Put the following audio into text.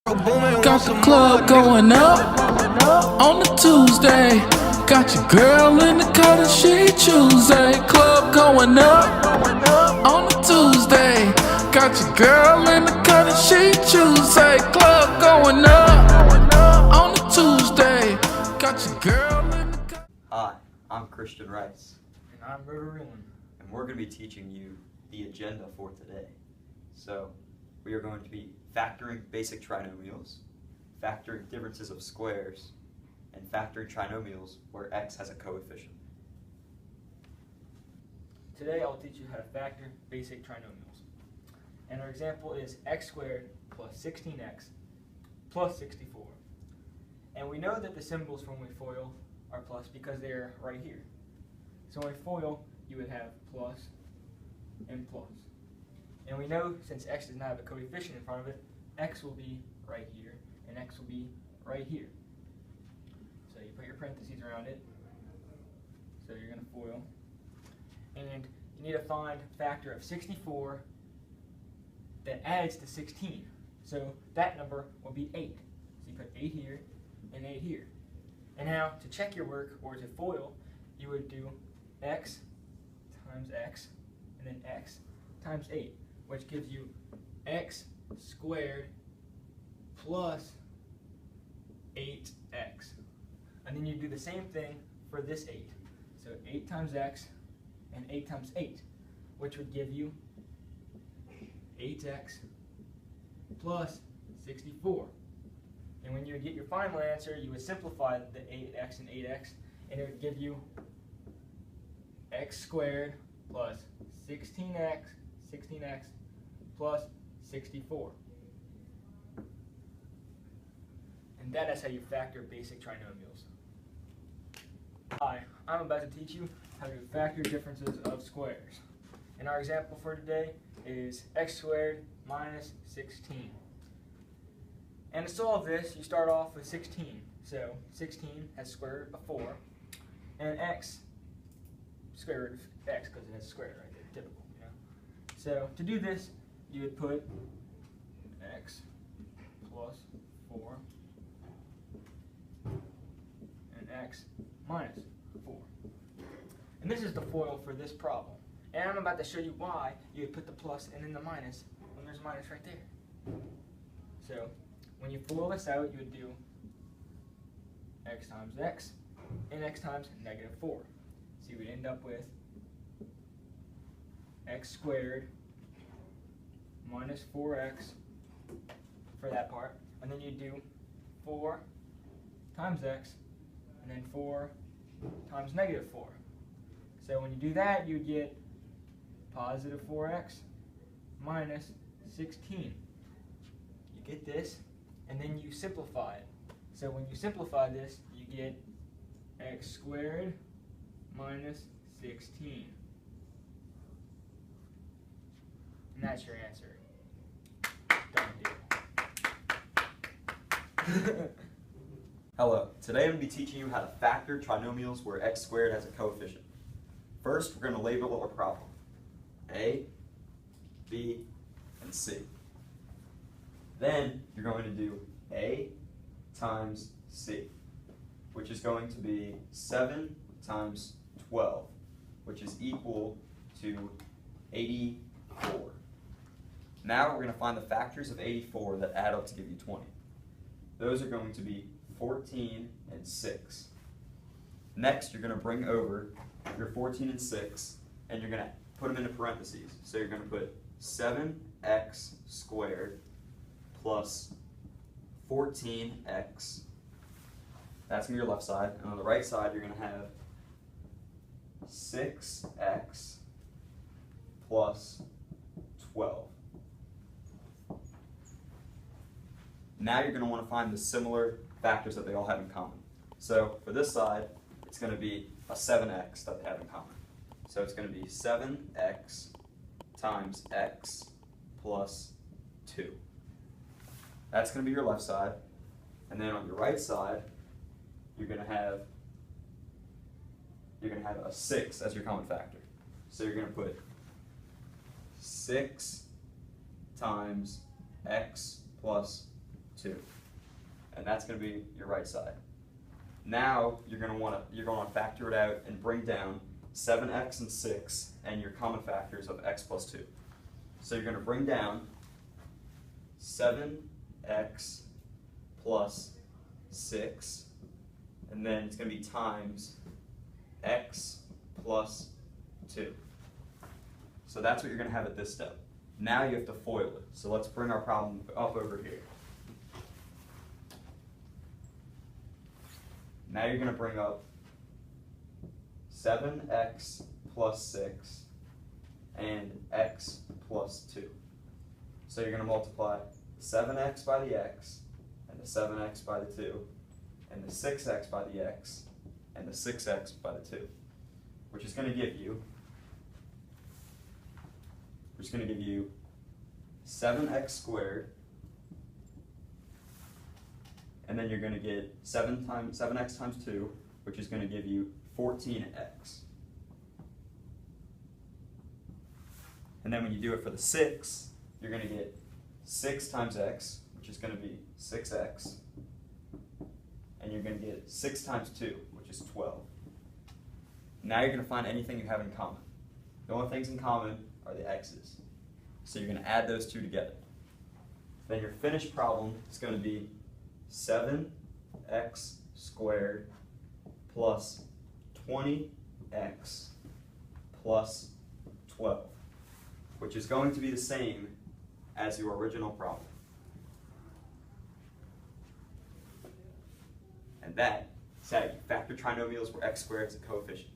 Got the club going up on the Tuesday. Got your girl in the cut and she Tuesday. Club going up on the Tuesday. Got your girl in the cut and she Tuesday. Club going up on the Tuesday. Got your girl in the cut. Hi, I'm Christian Rice. And I'm River Reeland. And we're going to be teaching you the agenda for today. So, we are going to be factoring basic trinomials, factoring differences of squares, and factoring trinomials where x has a coefficient. Today I'll teach you how to factor basic trinomials. And our example is x squared plus 16x plus 64. And we know that the symbols when we FOIL are plus because they're right here. So when we FOIL, you would have plus and plus. And we know since x does not have a coefficient in front of it, x will be right here and x will be right here. So you put your parentheses around it. So you're going to FOIL. And you need to find a factor of 64 that adds to 16. So that number will be 8. So you put 8 here and 8 here. And now to check your work or to FOIL, you would do x times x and then x times 8, which gives you x squared plus 8x. And then you do the same thing for this 8. So 8 times x and 8 times 8, which would give you 8x plus 64. And when you would get your final answer, you would simplify the 8x and 8x, and it would give you x squared plus 16x plus 64. And that is how you factor basic trinomials. Hi, I'm about to teach you how to factor differences of squares. And our example for today is x squared minus 16. And to solve this, you start off with 16. So 16 has square root of 4, and x, square root of x, because it has squared right there, typical, you know. So to do this, you would put x plus 4 and x minus 4. And this is the FOIL for this problem. And I'm about to show you why you would put the plus and then the minus when there's a minus right there. So when you FOIL this out, you would do x times x and x times negative 4. So you would end up with x squared minus 4x for that part. And then you do 4 times x and then 4 times negative 4. So when you do that, you get positive 4x minus 16. You get this, and then you simplify it. So when you simplify this, you get x squared minus 16. And that's your answer. Done deal. Hello, today I'm going to be teaching you how to factor trinomials where x squared has a coefficient. First, we're going to label our problem. A, B, and C. Then, you're going to do A times C, which is going to be 7 times 12, which is equal to 84. Now we're going to find the factors of 84 that add up to give you 20. Those are going to be 14 and 6. Next, you're going to bring over your 14 and 6, and you're going to put them into parentheses. So you're going to put 7x squared plus 14x. That's going to be your left side. And on the right side, you're going to have 6x plus 12. Now you're going to want to find the similar factors that they all have in common. So for this side, it's going to be a 7x that they have in common. So it's going to be 7x times x plus 2. That's going to be your left side. And then on your right side, you're going to have a 6 as your common factor. So you're going to put 6 times x plus 2. And that's going to be your right side. Now you're going to want to factor it out and bring down 7x and 6 and your common factors of x plus 2. So you're going to bring down 7x plus 6, and then it's going to be times x plus 2. So that's what you're going to have at this step. Now you have to FOIL it. So let's bring our problem up over here. Now you're going to bring up 7x plus 6 and x plus 2. So you're going to multiply the 7x by the x, and the 7x by the 2, and the 6x by the x, and the 6x by the 2, which is going to give you 7x squared, and then you're going to get 7x times 2, which is going to give you 14x. And then when you do it for the 6, you're going to get 6 times x, which is going to be 6x, and you're going to get 6 times 2, which is 12. Now you're going to find anything you have in common. The only things in common are the x's. So you're going to add those two together. Then your finished problem is going to be 7x squared plus 20x plus 12, which is going to be the same as your original problem. And that is how you factor trinomials where x squared is a coefficient.